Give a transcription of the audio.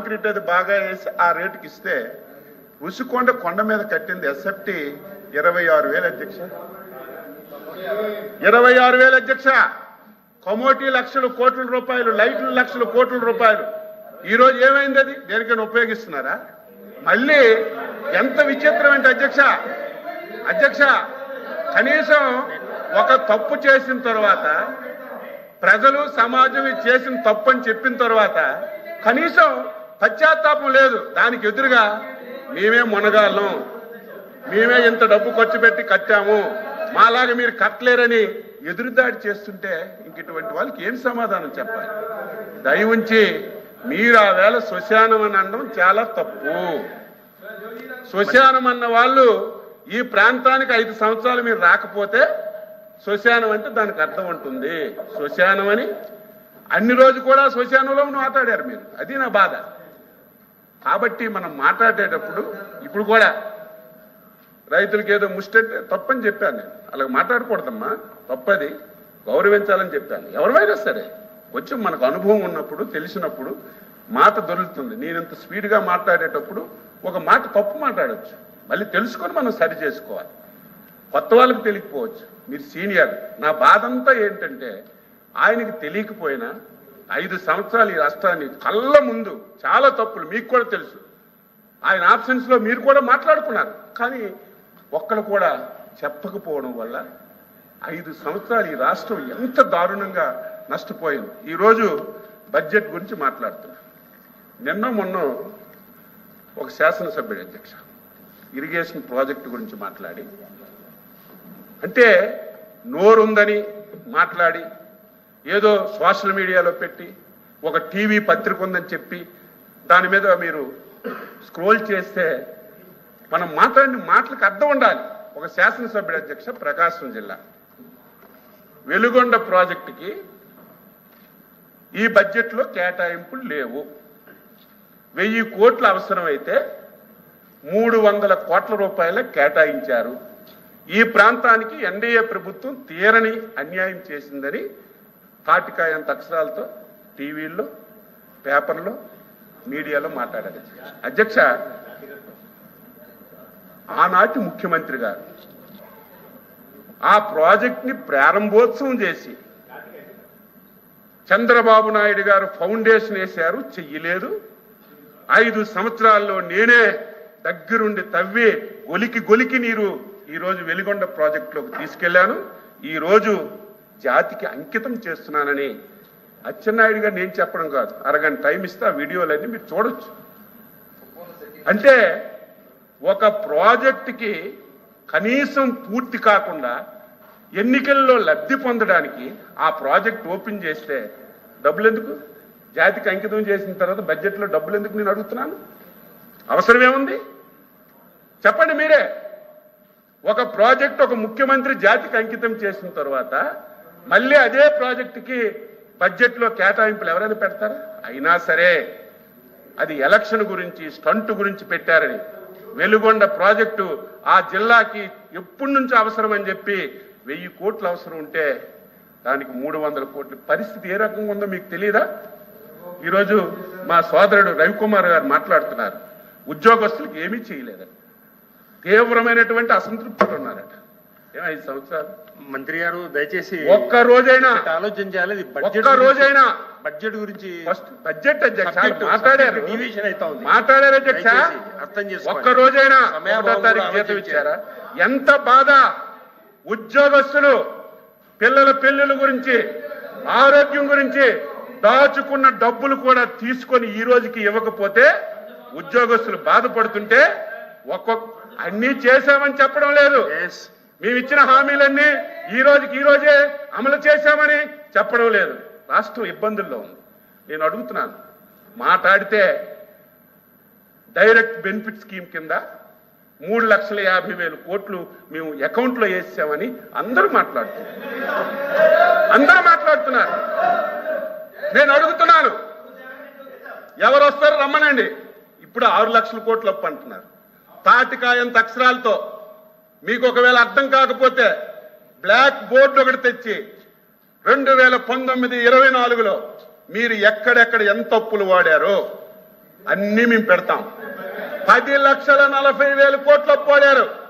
Concrete అది బాగా వేసి ఆ రేటుకి ఇస్తే రుషికొండ కొండ మీద కట్టింది ఎస్ఎఫ్టీ 26,000 అధ్యక్ష, 26,000 అధ్యక్ష. కమోటీ లక్షల కోట్ల రూపాయలు, లైట్లు లక్షల కోట్ల రూపాయలు. ఈరోజు ఏమైంది? అది దేనికైనా ఉపయోగిస్తున్నారా? మళ్ళీ ఎంత విచిత్రం అంటే అధ్యక్ష కనీసం ఒక తప్పు చేసిన తర్వాత, ప్రజలు సమాజం చేసిన తప్పు అని చెప్పిన తర్వాత కనీసం పశ్చాత్తాపం లేదు. దానికి ఎదురుగా మేమే మునగాళ్ళం, మేమే ఇంత డబ్బు ఖర్చు పెట్టి కట్టాము, మాలాగా మీరు కట్టలేరని ఎదురుదాడి చేస్తుంటే ఇంక ఇటువంటి వాళ్ళకి ఏం సమాధానం చెప్పాలి? దయ ఉంచి మీరు ఆ వేళ శ్మశానం అని అనడం చాలా తప్పు. శ్మశానం అన్న వాళ్ళు ఈ ప్రాంతానికి 5 సంవత్సరాలు మీరు రాకపోతే శ్మశానం అంటే దానికి అర్థం ఉంటుంది. శ్మశానం అని అన్ని రోజు కూడా శ్మశానంలో మాట్లాడారు మీరు, అది నా బాధ. కాబట్టి మనం మాట్లాడేటప్పుడు ఇప్పుడు కూడా రైతులకి ఏదో ముష్టంటే తప్పని చెప్పాను నేను. అలాగ మాట్లాడకూడదమ్మా, తప్పది, గౌరవించాలని చెప్పాను. ఎవరివైనా సరే కొంచెం మనకు అనుభవం ఉన్నప్పుడు, తెలిసినప్పుడు మాట దొరుకుతుంది. నేను ఇంత స్పీడ్గా మాట్లాడేటప్పుడు ఒక మాట తప్పు మాట్లాడచ్చు, మళ్ళీ తెలుసుకొని మనం సరి చేసుకోవాలి. కొత్త వాళ్ళకి తెలియకపోవచ్చు, మీరు సీనియర్. నా బాధ అంతా ఏంటంటే ఆయనకి తెలియకపోయినా 5 సంవత్సరాలు ఈ రాష్ట్రాన్ని కళ్ళ ముందు చాలా తప్పులు మీకు కూడా తెలుసు. ఆయన ఆబ్సెన్స్లో మీరు కూడా మాట్లాడుకున్నారు, కానీ ఒక్కడు కూడా చెప్పకపోవడం వల్ల 5 సంవత్సరాలు ఈ రాష్ట్రం ఎంత దారుణంగా నష్టపోయింది. ఈరోజు బడ్జెట్ గురించి మాట్లాడుతున్నారు. నిన్న మొన్న ఒక శాసనసభ్యుడు అధ్యక్ష ఇరిగేషన్ ప్రాజెక్టు గురించి మాట్లాడి, అంటే నోరుందని మాట్లాడి ఏదో సోషల్ మీడియాలో పెట్టి ఒక టీవీ పత్రిక ఉందని చెప్పి దాని మీద మీరు స్క్రోల్ చేస్తే మనం మాట్లాడిన మాటలకు అర్థం ఉండాలి. ఒక శాసనసభ్యుడు అధ్యక్ష ప్రకాశం జిల్లా వెలుగొండ ప్రాజెక్టుకి ఈ బడ్జెట్లో కేటాయింపులు లేవు, 1000 కోట్లు అవసరమైతే 300 కోట్ల రూపాయల కేటాయించారు. ఈ ప్రాంతానికి ఎన్డీఏ ప్రభుత్వం తీరని అన్యాయం చేసిందని తాటికాయంత అక్షరాలతో టీవీల్లో, పేపర్లో, మీడియాలో మాట్లాడారు అధ్యక్ష. ఆనాటి ముఖ్యమంత్రి గారు ఆ ప్రాజెక్ట్ని ప్రారంభోత్సవం చేసి చంద్రబాబు నాయుడు గారు ఫౌండేషన్ వేశారు, చెయ్యలేదు. 5 సంవత్సరాల్లో నేనే దగ్గరుండి తవ్వి గొలికి నీరు ఈరోజు వెలిగొండ ప్రాజెక్టులోకి తీసుకెళ్లాను. ఈరోజు జాతికి అంకితం చేస్తున్నానని అచ్చెన్నాయుడు గారు నేను చెప్పడం కాదు, అరగంట టైం ఇస్తే ఆ వీడియోలన్నీ మీరు చూడొచ్చు. అంటే ఒక ప్రాజెక్టుకి కనీసం పూర్తి కాకుండా ఎన్నికల్లో లబ్ధి పొందడానికి ఆ ప్రాజెక్ట్ ఓపెన్ చేస్తే డబ్బులు ఎందుకు? జాతికి అంకితం చేసిన తర్వాత బడ్జెట్లో డబ్బులు ఎందుకు నేను అడుగుతున్నాను? అవసరమేముంది చెప్పండి మీరే. ఒక ప్రాజెక్ట్ ఒక ముఖ్యమంత్రి జాతికి అంకితం చేసిన తర్వాత మళ్ళీ అదే ప్రాజెక్టుకి బడ్జెట్లో కేటాయింపులు ఎవరైనా పెడతారా? అయినా సరే అది ఎలక్షన్ గురించి, స్టంట్ గురించి పెట్టారని. వెలుగొండ ప్రాజెక్టు ఆ జిల్లాకి ఎప్పటి నుంచి అవసరం అని చెప్పి 1000 కోట్లు అవసరం ఉంటే దానికి 300 కోట్ల పరిస్థితి ఏ రకంగా ఉందో మీకు తెలియదా? ఈరోజు మా సోదరుడు రవికుమార్ గారు మాట్లాడుతున్నారు, ఉద్యోగస్తులకు ఏమీ చేయలేదని తీవ్రమైనటువంటి అసంతృప్తితో ఉన్నారట. 5 సంవత్సరాలు మంత్రి గారు దయచేసి ఒక్క రోజైనా ఆలోచన చేయాలి. ఒక్క రోజైనా బడ్జెట్ గురించి బడ్జెట్ అధ్యక్ష మాట్లాడారు, మాట్లాడారు అధ్యక్ష. అర్థం చేసుకో, ఒక్క రోజైనా 1వ తారీఖు జీతం ఇచ్చారా? ఎంత బాధ! ఉద్యోగస్తులు పిల్లల పెళ్లిళ్ళ గురించి, ఆరోగ్యం గురించి దాచుకున్న డబ్బులు కూడా తీసుకొని ఈ రోజుకి ఇవ్వకపోతే ఉద్యోగస్తులు బాధపడుతుంటే అన్నీ చేశామని చెప్పడం లేదు. మేము ఇచ్చిన హామీలన్నీ ఈ రోజే అమలు చేశామని చెప్పడం లేదు. రాష్ట్రం ఇబ్బందుల్లో ఉంది. నేను అడుగుతున్నాను, మాట్లాడితే డైరెక్ట్ బెనిఫిట్ స్కీమ్ కింద 3,50,000 కోట్లు మేము అకౌంట్లో వేసామని అందరూ మాట్లాడుతున్నారు. నేను అడుగుతున్నాను, ఎవరు వస్తారో రమ్మనండి. ఇప్పుడు 6 లక్షల కోట్లు అప్పు అంటున్నారు తాటికాయంత అక్షరాలతో. మీకు ఒకవేళ అర్థం కాకపోతే బ్లాక్ బోర్డు ఒకటి తెచ్చి 2019-24లో మీరు ఎక్కడెక్కడ ఎంత అప్పులు వాడారో అన్ని మేము పెడతాం. 10,40,40,000 కోట్లు పోడారు.